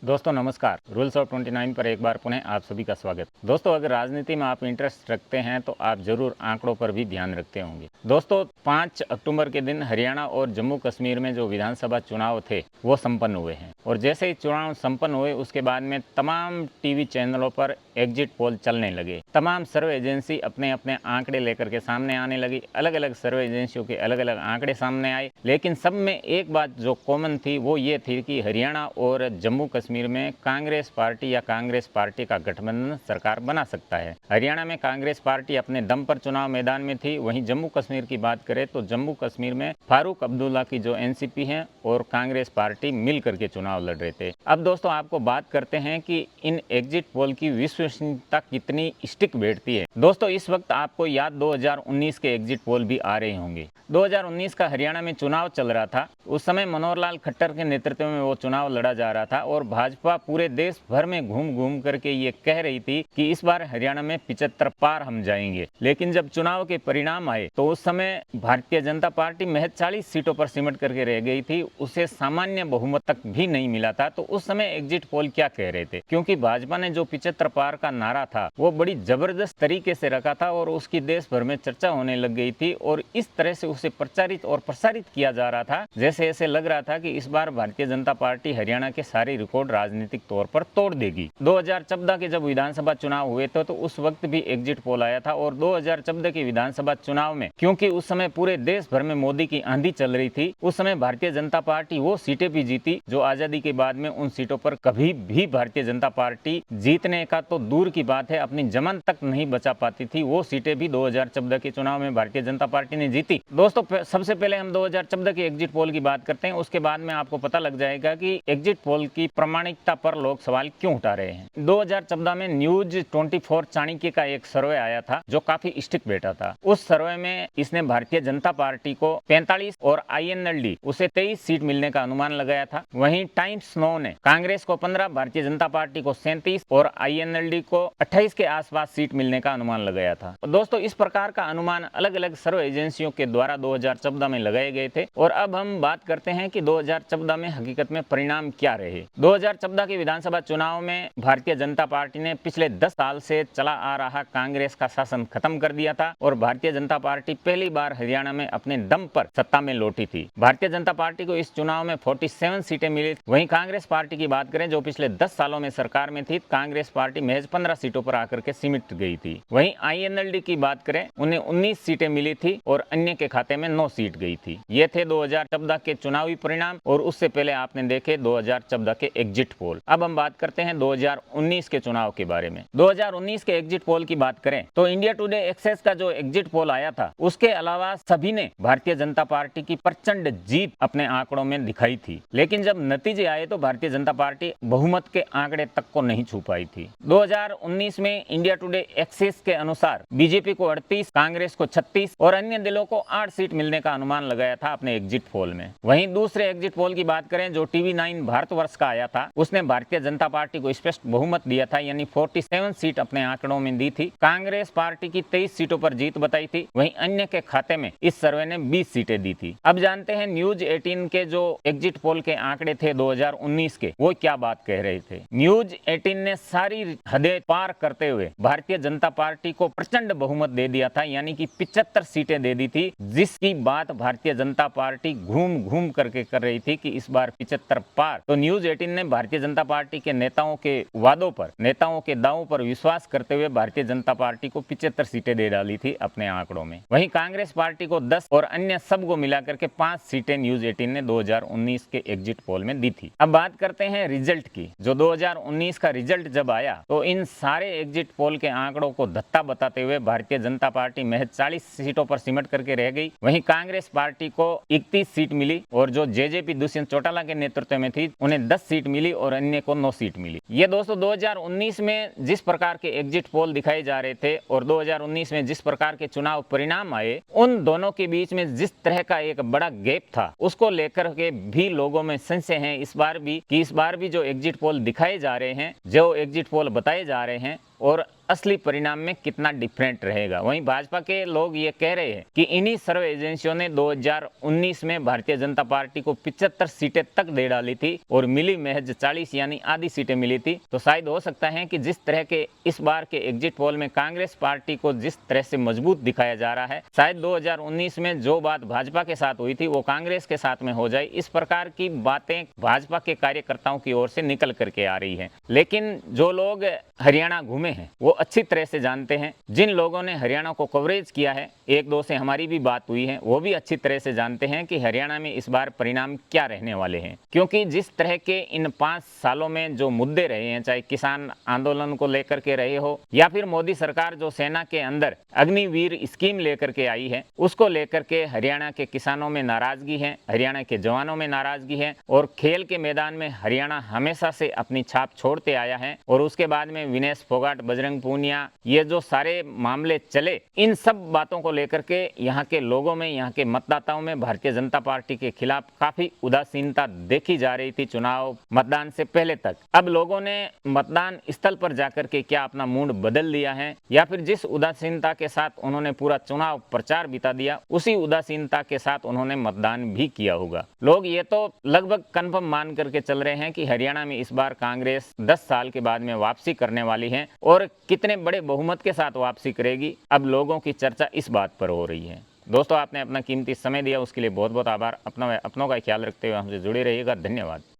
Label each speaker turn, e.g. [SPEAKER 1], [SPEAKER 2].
[SPEAKER 1] दोस्तों नमस्कार। Rules of 29 पर एक बार पुनः आप सभी का स्वागत। दोस्तों अगर राजनीति में आप इंटरेस्ट रखते हैं तो आप जरूर आंकड़ों पर भी ध्यान रखते होंगे। दोस्तों 5 अक्टूबर के दिन हरियाणा और जम्मू कश्मीर में जो विधानसभा चुनाव थे वो संपन्न हुए हैं और जैसे ही चुनाव संपन्न हुए उसके बाद में तमाम टीवी चैनलों पर एग्जिट पोल चलने लगे। तमाम सर्वे एजेंसी अपने अपने आंकड़े लेकर के सामने आने लगी। अलग अलग सर्वे एजेंसियों के अलग अलग आंकड़े सामने आए, लेकिन सब में एक बात जो कॉमन थी वो ये थी कि हरियाणा और जम्मू कश्मीर में कांग्रेस पार्टी या कांग्रेस पार्टी का गठबंधन सरकार बना सकता है। हरियाणा में कांग्रेस पार्टी अपने दम पर चुनाव मैदान में थी। वहीं जम्मू कश्मीर की बात करें तो जम्मू कश्मीर में फारूक अब्दुल्ला की जो एनसीपी है और कांग्रेस पार्टी मिल करके चुनाव लड़ रहे थे। अब दोस्तों आपको बात करते हैं कि इन एग्जिट पोल की विश्वसनीयता कितनी स्टिक बैठती है। दोस्तों इस वक्त आपको याद 2019 के एग्जिट पोल भी आ रहे होंगे। 2019 का हरियाणा में चुनाव चल रहा था। उस समय मनोहर लाल खट्टर के नेतृत्व में वो चुनाव लड़ा जा रहा था और भाजपा पूरे देश भर में घूम घूम करके ये कह रही थी कि इस बार हरियाणा में 75 पार हम जाएंगे। लेकिन जब चुनाव के परिणाम आए तो उस समय भारतीय जनता पार्टी महज 40 सीटों पर सिमट करके रह गई थी। उसे सामान्य बहुमत तक भी नहीं मिला था। तो उस समय एग्जिट पोल क्या कह रहे थे, क्योंकि भाजपा ने जो 75 पार का नारा था वो बड़ी जबरदस्त तरीके से रखा था और उसकी देश भर में चर्चा होने लग गई थी और इस तरह से उसे प्रचारित और प्रसारित किया जा रहा था जैसे ऐसे लग रहा था कि इस बार भारतीय जनता पार्टी हरियाणा के सारे रिकॉर्ड राजनीतिक तौर पर तोड़ देगी। 2014 के जब विधानसभा चुनाव हुए थे तो उस वक्त भी एग्जिट पोल आया था और 2014 के विधानसभा चुनाव में क्योंकि उस समय पूरे देश भर में मोदी की आंधी चल रही थी, उस समय भारतीय जनता पार्टी वो सीटें भी जीती जो आजादी के बाद में उन सीटों पर कभी भी भारतीय जनता पार्टी जीतने का तो दूर की बात है, अपनी जमान तक नहीं बचा पाती थी। वो सीटें भी 2014 के चुनाव में भारतीय जनता पार्टी ने जीती। दोस्तों सबसे पहले हम 2014 के एग्जिट पोल की बात करते हैं, उसके बाद में आपको पता लग जाएगा कि एग्जिट पोल की प्रामाणिकता पर लोग सवाल क्यों उठा रहे हैं। 2014 में न्यूज 24 चाणक्य का एक सर्वे आया था जो काफी स्टिक बैठा था। उस सर्वे में इसने भारतीय जनता पार्टी को 45 और आईएनएलडी उसे 23 सीट मिलने का अनुमान लगाया था। वहीं टाइम्स नाउ ने कांग्रेस को 15, भारतीय जनता पार्टी को 37 और आईएनएलडी को 28 के आसपास सीट मिलने का अनुमान लगाया था। दोस्तों इस प्रकार का अनुमान अलग अलग सर्वे एजेंसियों के द्वारा 2014 में लगाए गए थे और अब हम बात करते हैं कि 2014 में हकीकत में परिणाम क्या रहे। 2014 के विधानसभा चुनाव में भारतीय जनता पार्टी ने पिछले 10 साल से चला आ रहा कांग्रेस का शासन खत्म कर दिया था और भारतीय जनता पार्टी पहली बार हरियाणा में अपने दम पर सत्ता में लौटी थी। भारतीय जनता पार्टी को इस चुनाव में 47 सीटें मिली। वहीं कांग्रेस पार्टी की बात करें जो पिछले 10 सालों में सरकार में थी, कांग्रेस पार्टी महज 15 सीटों पर आकर के सिमट गई थी। वहीं आईएनएलडी की बात करें उन्हें 19 सीटें मिली थी और अन्य के खाते में 9 सीट गई थी। ये थे 2014 के चुनावी परिणाम और उससे पहले आपने देखे 2014 के एग्जिट पोल। अब हम बात करते हैं 2019 के चुनाव के बारे में। 2019 के एग्जिट पोल की बात करें तो इंडिया टुडे एक्सेस का जो एग्जिट पोल आया था उसके अलावा सभी ने भारतीय जनता पार्टी की प्रचंड जीत अपने आंकड़ों में दिखाई थी, लेकिन जब नतीजे आए तो भारतीय जनता पार्टी बहुमत के आंकड़े तक को नहीं छू पाई थी। 2019 में इंडिया टुडे एक्सेस के अनुसार बीजेपी को 38, कांग्रेस को 36 और अन्य दलों को 8 सीट मिलने का अनुमान लगाया था अपने एग्जिट पोल में। वहीं दूसरे एग्जिट पोल की बात करें जो TV9 भारतवर्ष का आया था, उसने भारतीय जनता पार्टी को स्पष्ट बहुमत दिया था, यानी 47 सीट अपने आंकड़ों में दी थी। कांग्रेस पार्टी की 23 सीटों पर जीत बताई थी। वहीं अन्य के खाते में इस सर्वे ने 20 सीटें दी थी। अब जानते हैं न्यूज 18 के जो एग्जिट पोल के आंकड़े थे 2019 के, वो क्या बात कह रहे थे। न्यूज 18 ने सारी हदें पार करते हुए भारतीय जनता पार्टी को प्रचंड बहुमत दे दिया था, यानी कि 75 सीटें दे दी थी, जिसकी बात भारतीय जनता पार्टी घूम घूम करके कर रही थी कि इस बार 75 पार। तो न्यूज 18 ने भारतीय जनता पार्टी के नेताओं के वादों पर, नेताओं के दावों पर विश्वास करते हुए भारतीय जनता पार्टी को 75 सीटें दे डाली थी अपने आंकड़ों में। वहीं कांग्रेस पार्टी को 10 और अन्य सबको मिलाकर के 5 सीटें न्यूज 18 ने 2019 के एग्जिट पोल में दी थी। अब बात करते हैं रिजल्ट की। जो 2019 का रिजल्ट जब आया तो इन सारे एग्जिट पोल के आंकड़ों को धत्ता बताते हुए भारतीय जनता पार्टी महज 40 सीटों पर सिमट करके रह गई। वहीं कांग्रेस पार्टी को 31 सीट मिली और जो जेजेपी दुष्यंत चौटाला के नेतृत्व में थी उन्हें 10 सीट मिली और अन्य को 9 सीट मिली। ये दोस्तों 2019 में जिस प्रकार के एग्जिट पोल दिखाए जा रहे थे और 2019 में जिस प्रकार के चुनाव परिणाम आए, उन दोनों के बीच में जिस तरह का एक बड़ा गैप था उसको लेकर के भी लोगों में संशय है इस बार भी कि इस बार भी जो एग्जिट पोल दिखाए जा रहे हैं, जो एग्जिट पोल बताए जा रहे हैं, और असली परिणाम में कितना डिफरेंट रहेगा। वहीं भाजपा के लोग ये कह रहे हैं कि इन्हीं सर्वे एजेंसियों ने 2019 में भारतीय जनता पार्टी को 75 सीटें तक दे डाली थी और मिली महज 40 यानी आधी सीटें मिली थी। तो शायद हो सकता है कि जिस तरह के इस बार के एग्जिट पोल में कांग्रेस पार्टी को जिस तरह से मजबूत दिखाया जा रहा है, शायद 2019 में जो बात भाजपा के साथ हुई थी वो कांग्रेस के साथ में हो जाए। इस प्रकार की बातें भाजपा के कार्यकर्ताओं की ओर से निकल करके आ रही है। लेकिन जो लोग हरियाणा घूमे हैं वो अच्छी तरह से जानते हैं, जिन लोगों ने हरियाणा को कवरेज किया है, एक दो से हमारी भी बात हुई है, वो भी अच्छी तरह से जानते हैं कि हरियाणा में इस बार परिणाम क्या रहने वाले हैं। क्योंकि जिस तरह के इन 5 सालों में जो मुद्दे रहे हैं, चाहे किसान आंदोलन को लेकर के रहे हो या फिर मोदी सरकार जो सेना के अंदर अग्निवीर स्कीम लेकर के आई है, उसको लेकर के हरियाणा के किसानों में नाराजगी है, हरियाणा के जवानों में नाराजगी है। और खेल के मैदान में हरियाणा हमेशा से अपनी छाप छोड़ते आया है। और उसके बाद में विनेश फोगाट, बजरंग पूनिया, ये जो सारे मामले चले, इन सब बातों को लेकर के यहाँ के लोगों में, यहाँ के मतदाताओं में भारतीय जनता पार्टी के खिलाफ काफी उदासीनता देखी जा रही थी चुनाव मतदान से पहले तक। अब लोगों ने मतदान स्थल पर जाकर के क्या अपना मूड बदल दिया है या फिर जिस उदासीनता के साथ उन्होंने पूरा चुनाव प्रचार बिता दिया, उसी उदासीनता के साथ उन्होंने मतदान भी किया होगा। लोग ये तो लगभग कन्फर्म मान करके चल रहे हैं कि हरियाणा में इस बार कांग्रेस 10 साल के बाद में वापसी करने वाली है और कितने बड़े बहुमत के साथ वापसी करेगी, अब लोगों की चर्चा इस बात पर हो रही है। दोस्तों, आपने अपना कीमती समय दिया, उसके लिए बहुत बहुत आभार। अपनों का ख्याल रखते हुए हमसे जुड़े रहिएगा। धन्यवाद।